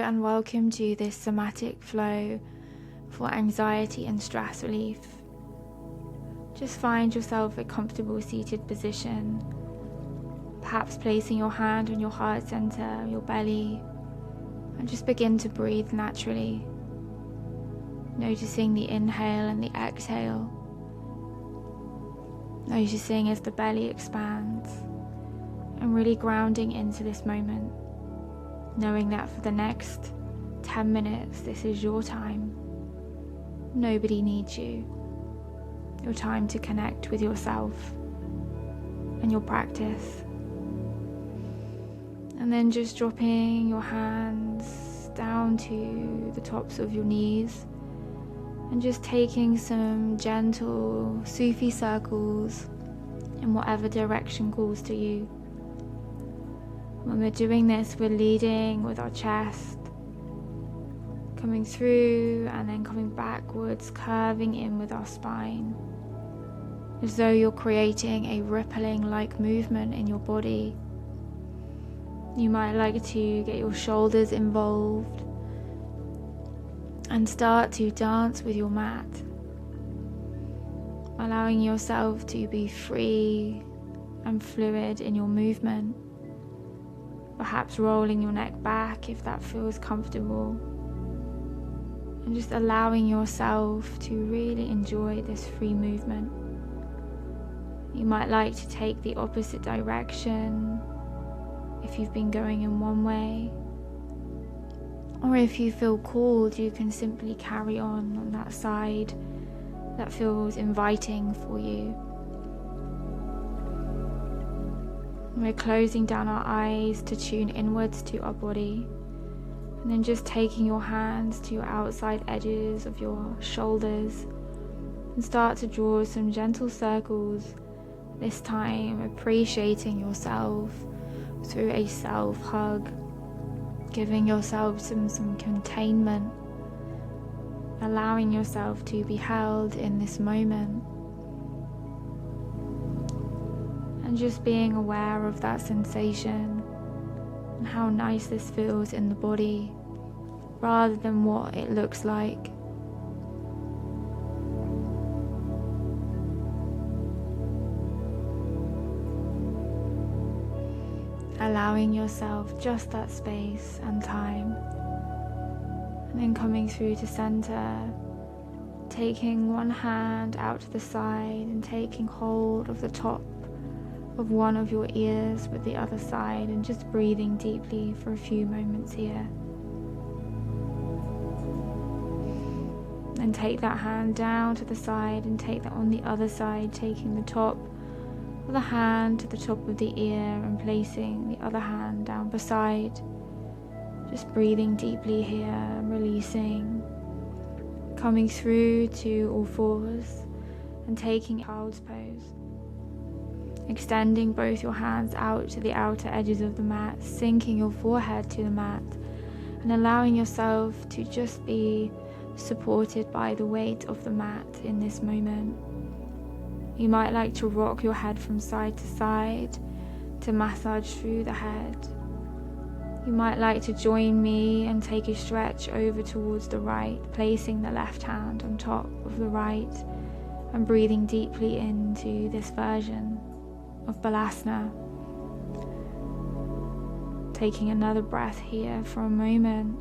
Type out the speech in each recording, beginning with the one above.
and welcome to this somatic flow for anxiety and stress relief. Just find yourself a comfortable seated position, perhaps placing your hand on your heart center, your belly, and just begin to breathe naturally, noticing the inhale and the exhale, noticing as the belly expands, and really grounding into this moment, knowing that for the next 10 minutes, this is your time. Nobody needs you. Your time to connect with yourself and your practice. And then just dropping your hands down to the tops of your knees and just taking some gentle Sufi circles in whatever direction calls to you. When we're doing this, we're leading with our chest, coming through and then coming backwards, curving in with our spine, as though you're creating a rippling-like movement in your body. You might like to get your shoulders involved and start to dance with your mat, allowing yourself to be free and fluid in your movement. Perhaps rolling your neck back if that feels comfortable, and just allowing yourself to really enjoy this free movement. You might like to take the opposite direction if you've been going in one way, or if you feel called, you can simply carry on that side that feels inviting for you. We're closing down our eyes to tune inwards to our body, and then just taking your hands to your outside edges of your shoulders and start to draw some gentle circles, this time appreciating yourself through a self-hug, giving yourself some containment, allowing yourself to be held in this moment. And just being aware of that sensation and how nice this feels in the body, rather than what it looks like. Allowing yourself just that space and time. And then coming through to center, taking one hand out to the side and taking hold of the top of one of your ears with the other side, and just breathing deeply for a few moments here. And take that hand down to the side and take that on the other side, taking the top of the hand to the top of the ear and placing the other hand down beside. Just breathing deeply here and releasing. Coming through to all fours and taking child's pose. Extending both your hands out to the outer edges of the mat, sinking your forehead to the mat, and allowing yourself to just be supported by the weight of the mat in this moment. You might like to rock your head from side to side to massage through the head. You might like to join me and take a stretch over towards the right, placing the left hand on top of the right and breathing deeply into this version of Balasana. Taking another breath here for a moment.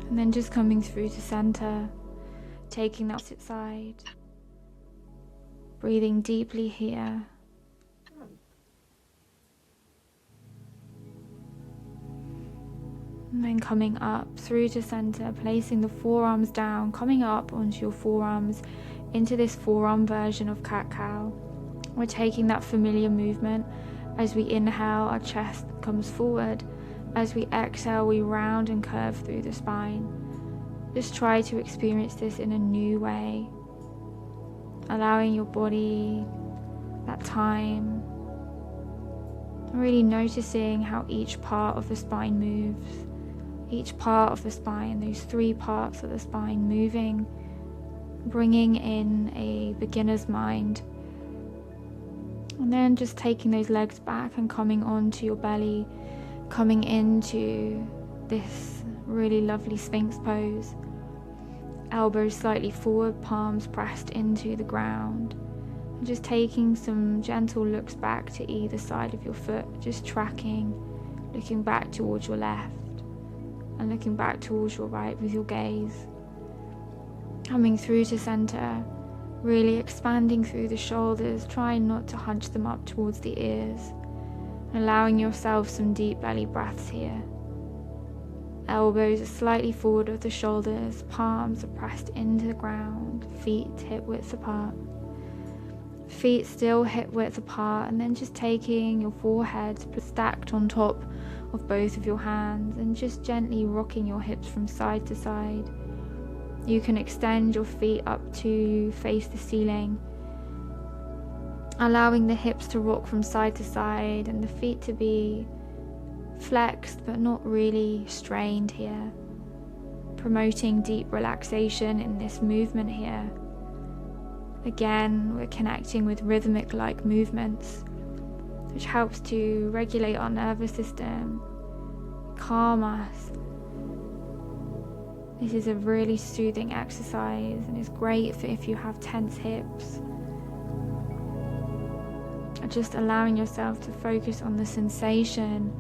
And then just coming through to center, taking the opposite side. Breathing deeply here. And then coming up through to center, placing the forearms down, coming up onto your forearms into this forearm version of cat-cow. We're taking that familiar movement. As we inhale, our chest comes forward. As we exhale, we round and curve through the spine. Just try to experience this in a new way, allowing your body that time, really noticing how each part of the spine moves. Each part of the spine, those three parts of the spine moving, bringing in a beginner's mind. And then just taking those legs back and coming onto your belly, coming into this really lovely Sphinx pose. Elbows slightly forward, palms pressed into the ground. And just taking some gentle looks back to either side of your foot, just tracking, looking back towards your left and looking back towards your right with your gaze. Coming through to center, really expanding through the shoulders, trying not to hunch them up towards the ears, and allowing yourself some deep belly breaths here. Elbows are slightly forward of the shoulders, palms are pressed into the ground, feet hip width apart. Feet still hip width apart, and then just taking your forehead stacked on top of both of your hands and just gently rocking your hips from side to side. You can extend your feet up to face the ceiling, allowing the hips to rock from side to side and the feet to be flexed but not really strained here, promoting deep relaxation in this movement here. Again, we're connecting with rhythmic-like movements, which helps to regulate our nervous system, calm us. This is a really soothing exercise and is great for if you have tense hips. Just allowing yourself to focus on the sensation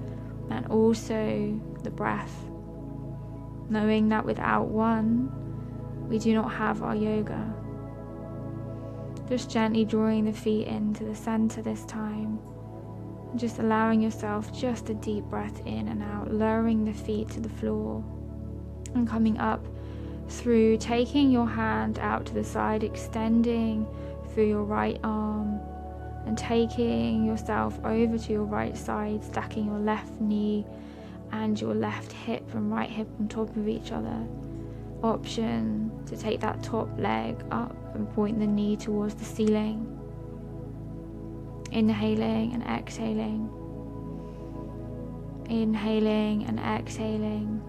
and also the breath, knowing that without one, we do not have our yoga. Just gently drawing the feet into the center this time, and just allowing yourself just a deep breath in and out, lowering the feet to the floor and coming up through, taking your hand out to the side, extending through your right arm and taking yourself over to your right side, stacking your left knee and your left hip and right hip on top of each other. Option to take that top leg up and point the knee towards the ceiling. Inhaling and exhaling. Inhaling and exhaling.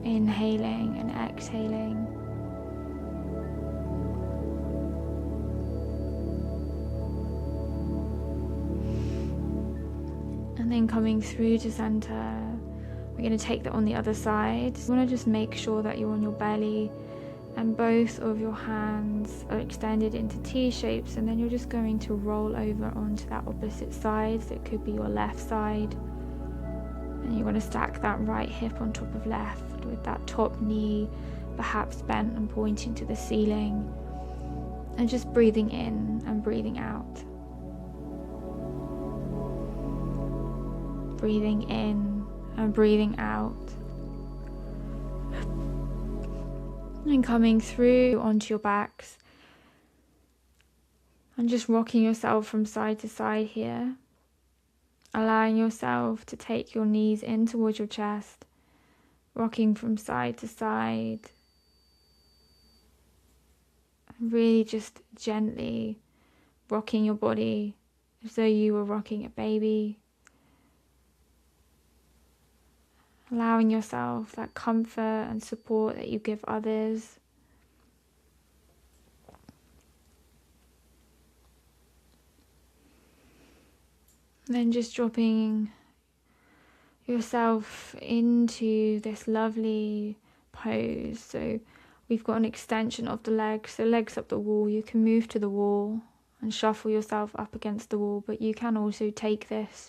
Inhaling and exhaling. And then coming through to center, we're going to take that on the other side. You want to just make sure that you're on your belly and both of your hands are extended into T shapes, and then you're just going to roll over onto that opposite side. So it could be your left side, and you want to stack that right hip on top of left with that top knee perhaps bent and pointing to the ceiling, and just breathing in and breathing out. Breathing in and breathing out. And coming through onto your backs and just rocking yourself from side to side here, allowing yourself to take your knees in towards your chest, rocking from side to side, and really just gently rocking your body as though you were rocking a baby. Allowing yourself that comfort and support that you give others. And then just dropping yourself into this lovely pose. So we've got an extension of the legs, so legs up the wall. You can move to the wall and shuffle yourself up against the wall, but you can also take this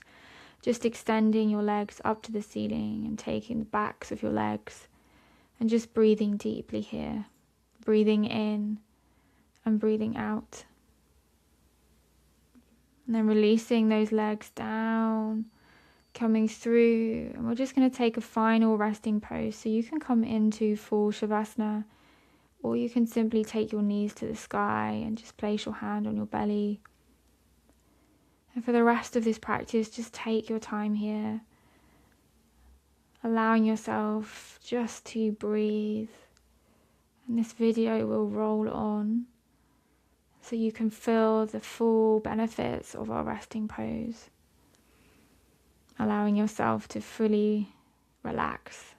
just extending your legs up to the ceiling and taking the backs of your legs and just breathing deeply here. Breathing in and breathing out. And then releasing those legs down, coming through. And we're just going to take a final resting pose. So you can come into full Shavasana, or you can simply take your knees to the sky and just place your hand on your belly. And for the rest of this practice, just take your time here, allowing yourself just to breathe. And this video will roll on so you can feel the full benefits of our resting pose, allowing yourself to fully relax.